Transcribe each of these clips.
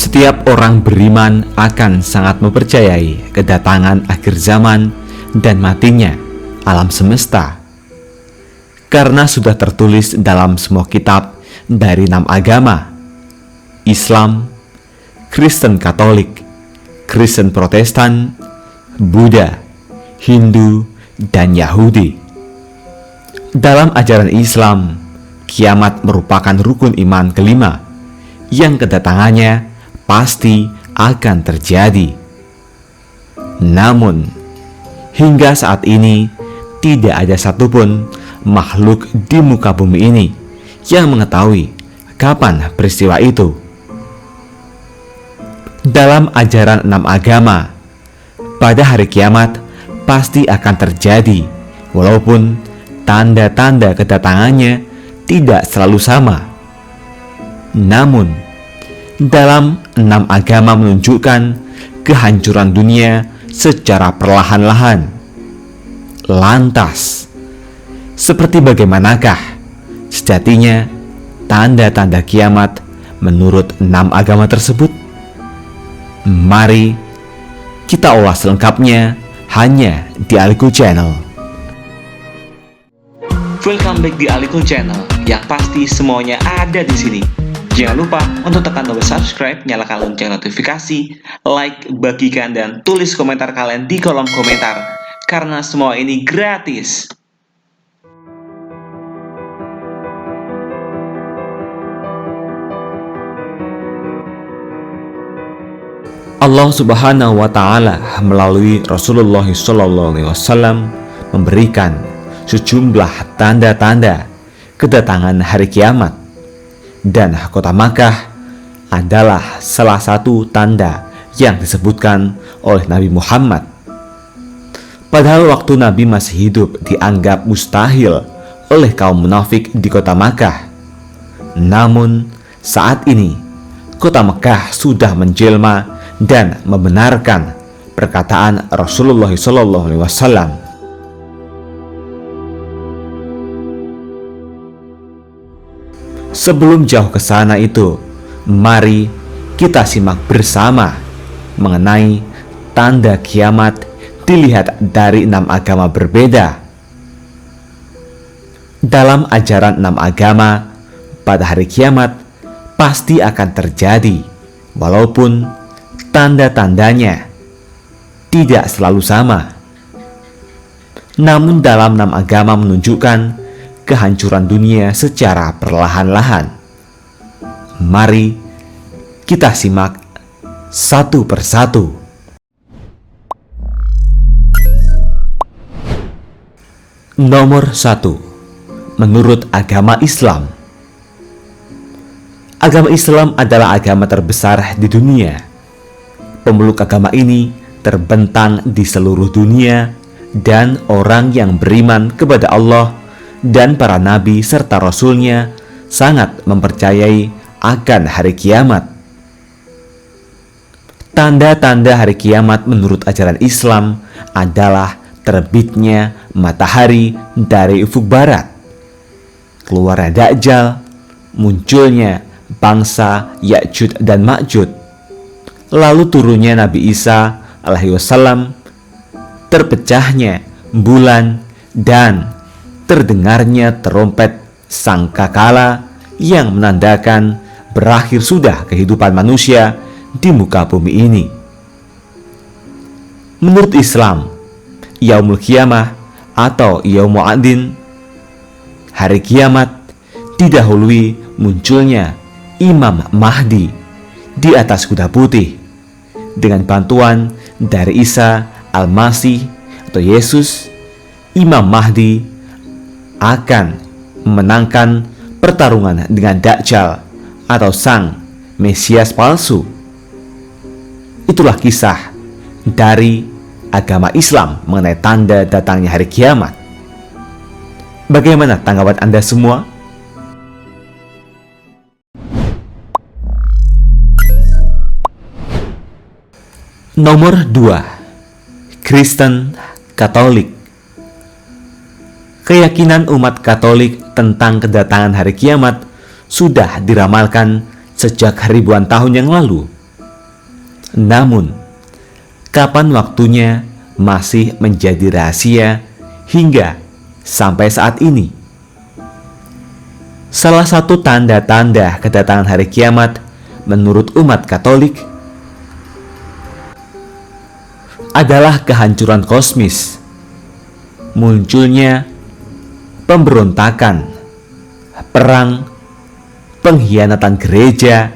Setiap orang beriman akan sangat mempercayai kedatangan akhir zaman dan matinya alam semesta, karena sudah tertulis dalam semua kitab dari 6 agama: Islam, Kristen Katolik, Kristen Protestan, Buddha, Hindu, dan Yahudi. Dalam ajaran Islam, kiamat merupakan rukun iman kelima yang kedatangannya pasti akan terjadi. Namun, hingga saat ini tidak ada satupun makhluk di muka bumi ini yang mengetahui kapan peristiwa itu. Dalam ajaran 6 agama, pada hari kiamat pasti akan terjadi, walaupun tanda-tanda kedatangannya tidak selalu sama. Namun, dalam 6 agama menunjukkan kehancuran dunia secara perlahan-lahan. Lantas, seperti bagaimanakah sejatinya tanda-tanda kiamat menurut 6 agama tersebut? Mari kita ulas selengkapnya hanya di Alikul Channel. Welcome back di Alikul Channel, yang pasti semuanya ada di sini. Jangan lupa untuk tekan tombol subscribe, nyalakan lonceng notifikasi, like, bagikan, dan tulis komentar kalian di kolom komentar, karena semua ini gratis. Allah Subhanahu wa Ta'ala melalui Rasulullah SAW memberikan sejumlah tanda-tanda kedatangan hari kiamat, dan kota Makkah adalah salah satu tanda yang disebutkan oleh Nabi Muhammad. Padahal waktu Nabi masih hidup dianggap mustahil oleh kaum munafik di kota Makkah. Namun saat ini kota Makkah sudah menjelma dan membenarkan perkataan Rasulullah SAW. Sebelum jauh ke sana itu, mari kita simak bersama mengenai tanda kiamat dilihat dari 6 agama berbeda. Dalam ajaran 6 agama, pada hari kiamat pasti akan terjadi, walaupun tanda-tandanya tidak selalu sama. Namun dalam 6 agama menunjukkan kehancuran dunia secara perlahan-lahan. Mari kita simak satu persatu. Nomor 1. Menurut agama Islam. Agama Islam adalah agama terbesar di dunia. Pemeluk agama ini terbentang di seluruh dunia, dan orang yang beriman kepada Allah dan para nabi serta rasulnya sangat mempercayai akan hari kiamat. Tanda-tanda hari kiamat menurut ajaran Islam adalah terbitnya matahari dari ufuk barat, keluarnya Dajjal, munculnya bangsa Ya'juj dan Ma'juj, lalu turunnya Nabi Isa alaihissalam, terpecahnya bulan, dan terdengarnya terompet sangkakala yang menandakan berakhir sudah kehidupan manusia di muka bumi ini. Menurut Islam, Yaumul Qiyamah atau Yaumul Adin, hari kiamat, didahului munculnya Imam Mahdi di atas kuda putih dengan bantuan dari Isa Al-Masih atau Yesus. Imam Mahdi akan memenangkan pertarungan dengan Dajjal atau sang Mesias palsu. Itulah kisah dari agama Islam mengenai tanda datangnya hari kiamat. Bagaimana tanggapan Anda semua? Nomor 2. Kristen Katolik. Keyakinan umat Katolik tentang kedatangan hari kiamat sudah diramalkan sejak ribuan tahun yang lalu. Namun, kapan waktunya masih menjadi rahasia hingga sampai saat ini. Salah satu tanda-tanda kedatangan hari kiamat menurut umat Katolik adalah kehancuran kosmis, munculnya pemberontakan, perang, pengkhianatan gereja,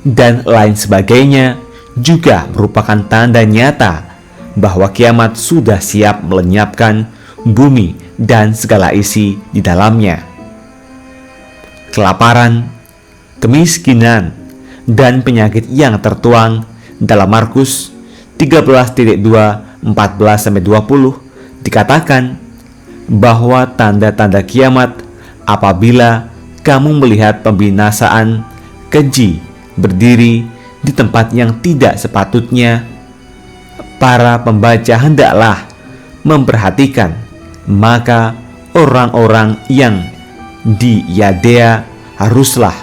dan lain sebagainya juga merupakan tanda nyata bahwa kiamat sudah siap melenyapkan bumi dan segala isi di dalamnya. Kelaparan, kemiskinan, dan penyakit yang tertuang dalam Markus 13.2 14-20 dikatakan bahwa tanda-tanda kiamat apabila kamu melihat pembinasaan keji berdiri di tempat yang tidak sepatutnya, para pembaca hendaklah memperhatikan, maka orang-orang yang di Yadea haruslah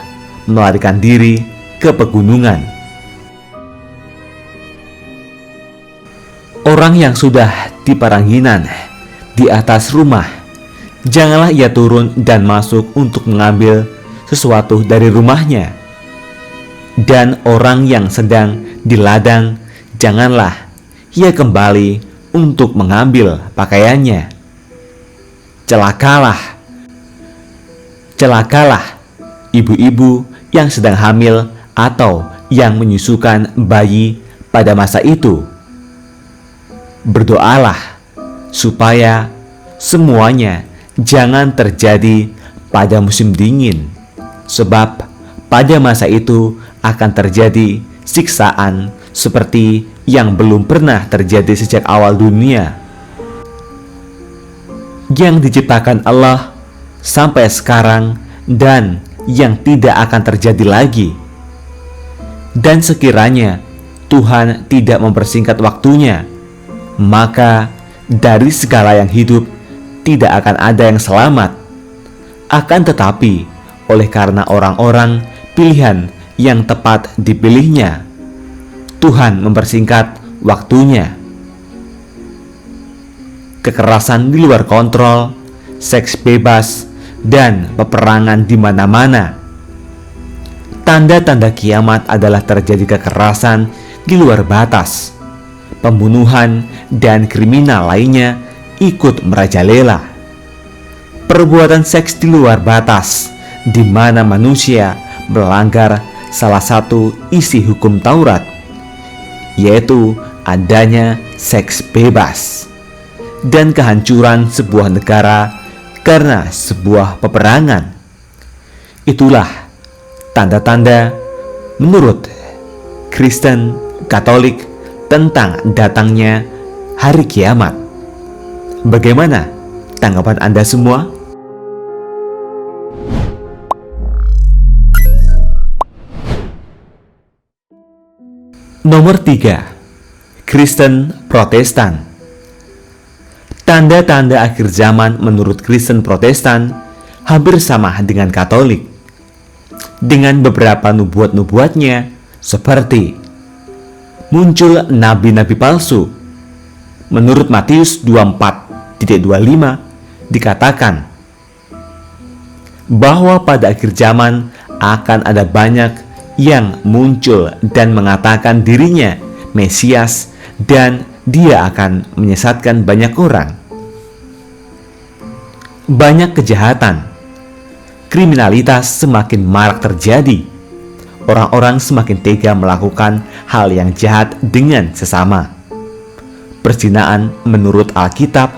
melarikan diri ke pegunungan. Orang yang sudah di parangginan di atas rumah, janganlah ia turun dan masuk untuk mengambil sesuatu dari rumahnya. Dan orang yang sedang di ladang, janganlah ia kembali untuk mengambil pakaiannya. Celakalah ibu-ibu yang sedang hamil atau yang menyusukan bayi pada masa itu. Berdoalah supaya semuanya jangan terjadi pada musim dingin, sebab pada masa itu akan terjadi siksaan seperti yang belum pernah terjadi sejak awal dunia, yang diciptakan Allah sampai sekarang dan yang tidak akan terjadi lagi. Dan sekiranya Tuhan tidak mempersingkat waktunya, maka dari segala yang hidup tidak akan ada yang selamat. Akan tetapi oleh karena orang-orang pilihan yang tepat dipilihnya, Tuhan mempersingkat waktunya. Kekerasan di luar kontrol, seks bebas, dan peperangan di mana-mana. Tanda-tanda kiamat adalah terjadi kekerasan di luar batas. Pembunuhan dan kriminal lainnya ikut merajalela. Perbuatan seks di luar batas, di mana manusia melanggar salah satu isi hukum Taurat, yaitu adanya seks bebas, dan kehancuran sebuah negara karena sebuah peperangan. Itulah tanda-tanda menurut Kristen Katolik tentang datangnya hari kiamat. Bagaimana tanggapan Anda semua? Nomor 3. Kristen Protestan. Tanda-tanda akhir zaman menurut Kristen Protestan hampir sama dengan Katolik, dengan beberapa nubuat-nubuatnya seperti muncul nabi-nabi palsu. Menurut Matius 24.25 dikatakan bahwa pada akhir zaman akan ada banyak yang muncul dan mengatakan dirinya Mesias, dan dia akan menyesatkan banyak orang. Banyak kejahatan, kriminalitas semakin marak terjadi. Orang-orang semakin tega melakukan hal yang jahat dengan sesama. Perzinahan menurut Alkitab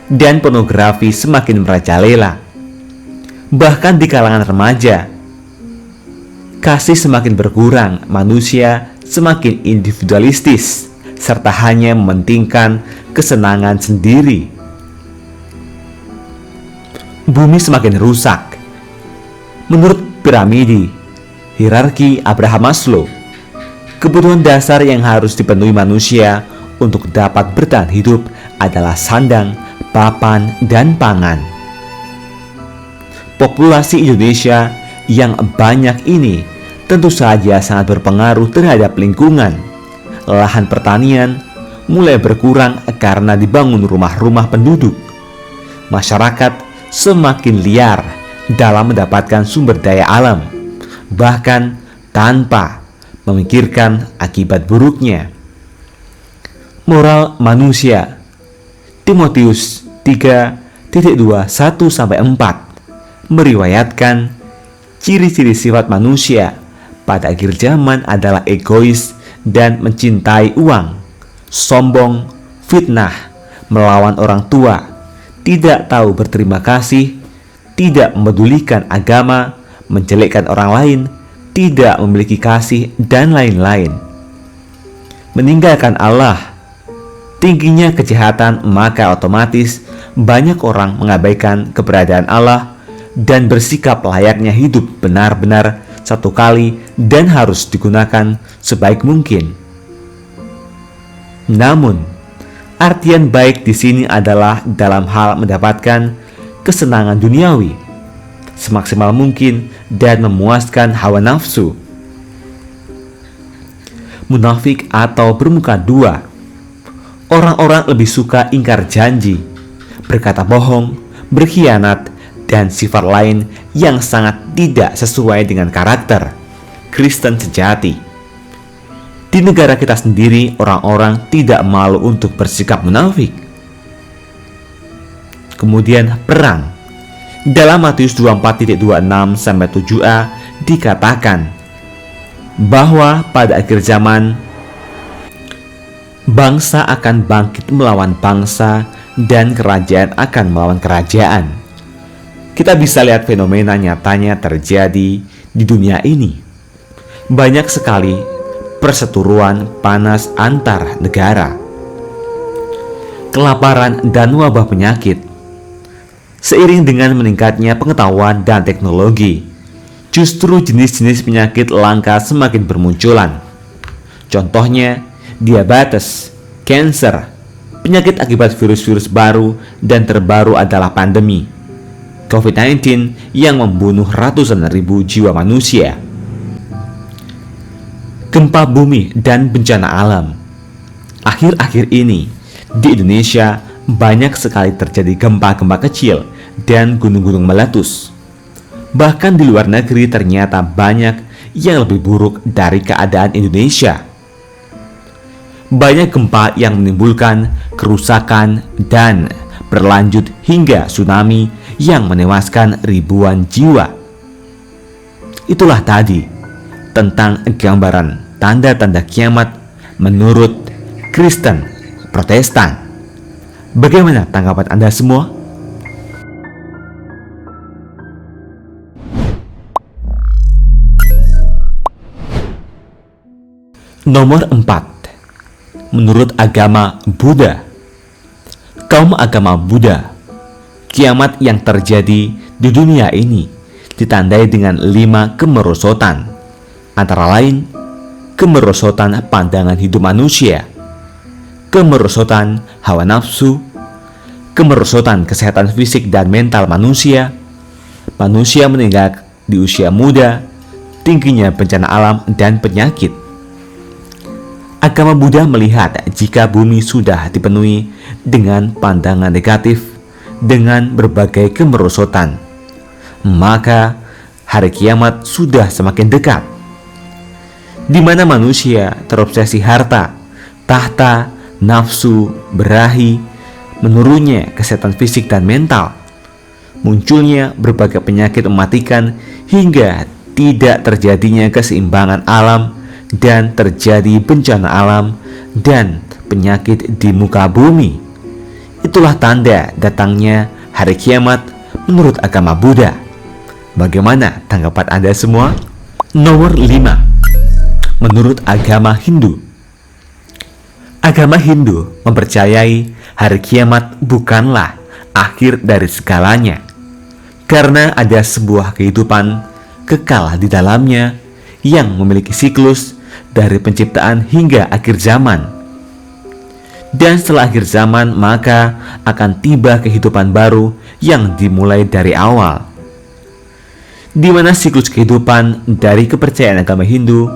dan pornografi semakin merajalela. Bahkan di kalangan remaja, kasih semakin berkurang, manusia semakin individualistis, serta hanya mementingkan kesenangan sendiri. Bumi semakin rusak. Menurut piramidi hierarki Abraham Maslow, kebutuhan dasar yang harus dipenuhi manusia untuk dapat bertahan hidup adalah sandang, papan, dan pangan. Populasi Indonesia yang banyak ini tentu saja sangat berpengaruh terhadap lingkungan. lahan pertanian mulai berkurang karena dibangun rumah-rumah penduduk. Masyarakat semakin liar dalam mendapatkan sumber daya alam, bahkan tanpa memikirkan akibat buruknya. Moral manusia. Timotius 3:21-4 meriwayatkan ciri-ciri sifat manusia pada akhir zaman adalah egois dan mencintai uang, sombong, fitnah, melawan orang tua, tidak tahu berterima kasih, tidak memedulikan agama, menjelekkan orang lain, tidak memiliki kasih, dan lain-lain. Meninggalkan Allah. Tingginya kejahatan, maka otomatis banyak orang mengabaikan keberadaan Allah dan bersikap layaknya hidup benar-benar satu kali dan harus digunakan sebaik mungkin. Namun, artian baik di sini adalah dalam hal mendapatkan kesenangan duniawi semaksimal mungkin dan memuaskan hawa nafsu. Munafik atau bermuka dua. Orang-orang lebih suka ingkar janji, berkata bohong, berkhianat, dan sifat lain yang sangat tidak sesuai dengan karakter Kristen sejati. Di negara kita sendiri, orang-orang tidak malu untuk bersikap munafik. Kemudian perang. Dalam Matius 24:26-7a dikatakan bahwa pada akhir zaman bangsa akan bangkit melawan bangsa dan kerajaan akan melawan kerajaan. Kita bisa lihat fenomena nyatanya terjadi di dunia ini. Banyak sekali perseteruan panas antar negara, kelaparan dan wabah penyakit. Seiring dengan meningkatnya pengetahuan dan teknologi, justru jenis-jenis penyakit langka semakin bermunculan. Contohnya diabetes, kanker, penyakit akibat virus-virus baru, dan terbaru adalah pandemi COVID-19 yang membunuh ratusan ribu jiwa manusia. Gempa bumi dan bencana alam. Akhir-akhir ini di Indonesia banyak sekali terjadi gempa-gempa kecil dan gunung-gunung meletus. Bahkan di luar negeri ternyata banyak yang lebih buruk dari keadaan Indonesia. Banyak gempa yang menimbulkan kerusakan dan berlanjut hingga tsunami yang menewaskan ribuan jiwa. Itulah tadi tentang gambaran tanda-tanda kiamat menurut Kristen Protestan. Bagaimana tanggapan Anda semua? Nomor 4. Menurut agama Buddha. Kaum agama Buddha, kiamat yang terjadi di dunia ini ditandai dengan 5 kemerosotan, antara lain kemerosotan pandangan hidup manusia, kemerosotan hawa nafsu, kemerosotan kesehatan fisik dan mental manusia, manusia meninggal di usia muda, tingginya bencana alam dan penyakit. Agama Buddha melihat jika bumi sudah dipenuhi dengan pandangan negatif dengan berbagai kemerosotan, maka hari kiamat sudah semakin dekat, di mana manusia terobsesi harta, tahta, nafsu, berahi, menurunnya kesehatan fisik dan mental, munculnya berbagai penyakit mematikan hingga tidak terjadinya keseimbangan alam dan terjadi bencana alam dan penyakit di muka bumi. Itulah tanda datangnya hari kiamat menurut agama Buddha. Bagaimana tanggapan Anda semua? Nomor 5. Menurut agama Hindu. Agama Hindu mempercayai hari kiamat bukanlah akhir dari segalanya, karena ada sebuah kehidupan kekal di dalamnya yang memiliki siklus dari penciptaan hingga akhir zaman. Dan setelah akhir zaman, maka akan tiba kehidupan baru yang dimulai dari awal, di mana siklus kehidupan dari kepercayaan agama Hindu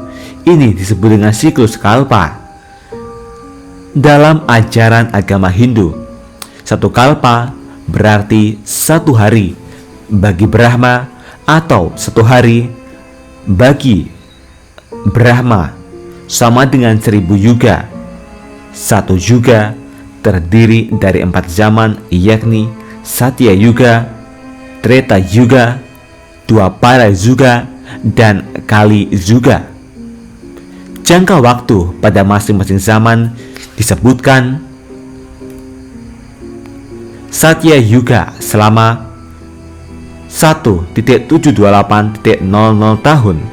ini disebut dengan siklus kalpa, Dalam ajaran agama Hindu, satu kalpa berarti satu hari bagi Brahma, atau satu hari bagi Brahma sama dengan 1000 yuga. Satu yuga terdiri dari 4 zaman, yakni Satya Yuga, Treta Yuga, Dwapara Yuga, dan Kali Yuga. Jangka waktu pada masing-masing zaman disebutkan. Satya Yuga selama 1.728.00 tahun.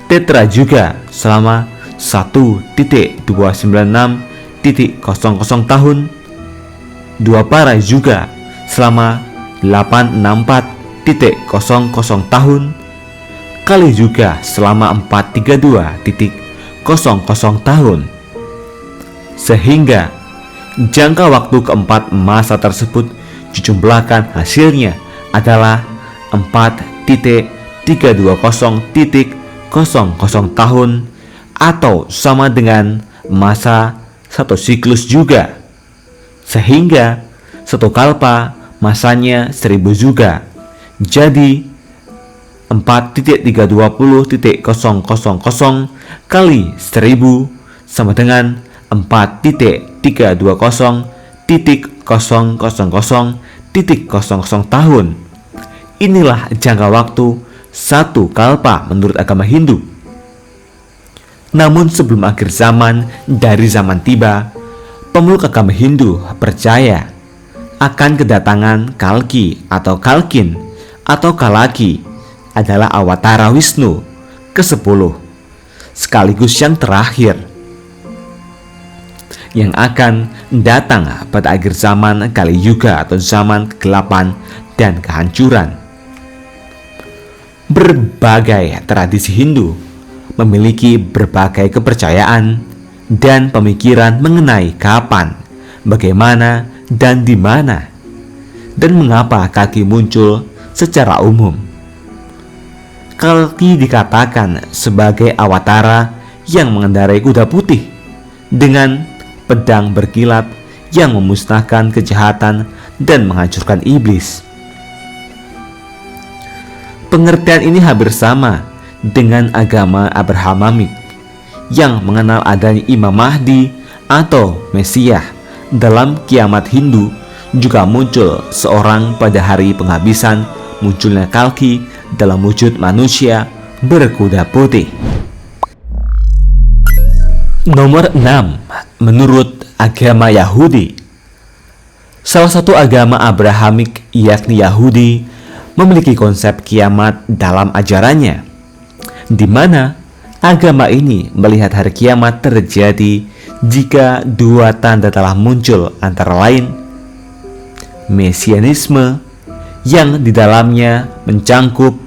Tetra Yuga selama 1.296.00 tahun. Dwapara Yuga selama 864.00 tahun. Kali Yuga selama 432.00 tahun. Sehingga jangka waktu keempat masa tersebut dijumlahkan, hasilnya adalah 4.320.00 tahun, atau sama dengan masa satu siklus juga. Sehingga satu kalpa masanya 1000 yuga. Jadi 4.320.00 kali 1000 sama dengan 4.320.0000 tahun. Inilah jangka waktu satu kalpa menurut agama Hindu. Namun sebelum akhir zaman dari zaman tiba, pemeluk agama Hindu percaya akan kedatangan Kalki atau Kalkin atau Kalaki adalah awatara Wisnu ke-10 sekaligus yang terakhir, yang akan datang pada akhir zaman Kali Yuga atau zaman kegelapan dan kehancuran. Berbagai tradisi Hindu memiliki berbagai kepercayaan dan pemikiran mengenai kapan, bagaimana, dan di mana, dan mengapa Kalki muncul secara umum. Kalki dikatakan sebagai awatara yang mengendarai kuda putih dengan pedang berkilat yang memusnahkan kejahatan dan menghancurkan iblis. Pengertian ini hampir sama dengan agama Abrahamik yang mengenal adanya Imam Mahdi atau Mesias. Dalam kiamat Hindu juga muncul seorang pada hari penghabisan, munculnya Kalki dalam wujud manusia berkuda putih. Nomor 6. Menurut agama Yahudi, salah satu agama Abrahamik yakni Yahudi memiliki konsep kiamat dalam ajarannya, di mana agama ini melihat hari kiamat terjadi jika dua tanda telah muncul, antara lain Mesianisme yang di dalamnya mencangkup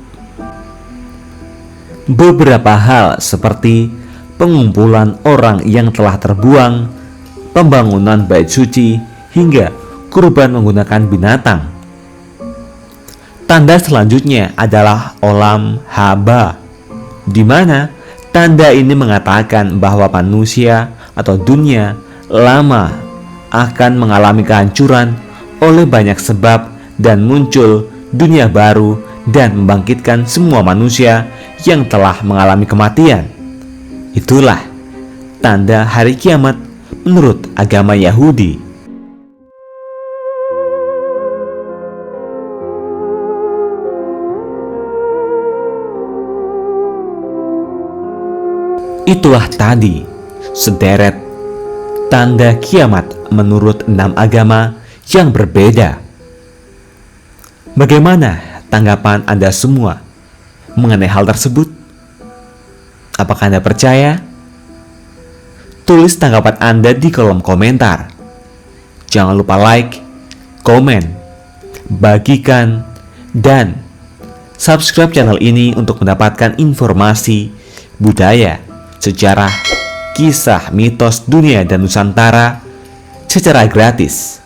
beberapa hal seperti pengumpulan orang yang telah terbuang, pembangunan bait suci, hingga kurban menggunakan binatang. Tanda selanjutnya adalah Olam Haba, di mana tanda ini mengatakan bahwa manusia atau dunia lama akan mengalami kehancuran oleh banyak sebab dan muncul dunia baru dan membangkitkan semua manusia yang telah mengalami kematian. Itulah tanda hari kiamat menurut agama Yahudi. Itulah tadi sederet tanda kiamat menurut 6 agama yang berbeda. Bagaimana tanggapan Anda semua mengenai hal tersebut? Apakah Anda percaya? Tulis tanggapan Anda di kolom komentar. Jangan lupa like, komen, bagikan, dan subscribe channel ini untuk mendapatkan informasi budaya, sejarah, kisah, mitos, dunia, dan Nusantara secara gratis.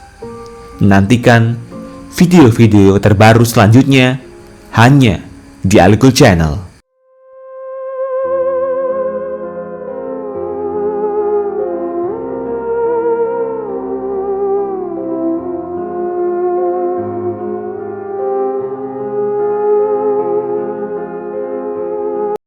Nantikan video-video terbaru selanjutnya hanya di Alikul Channel.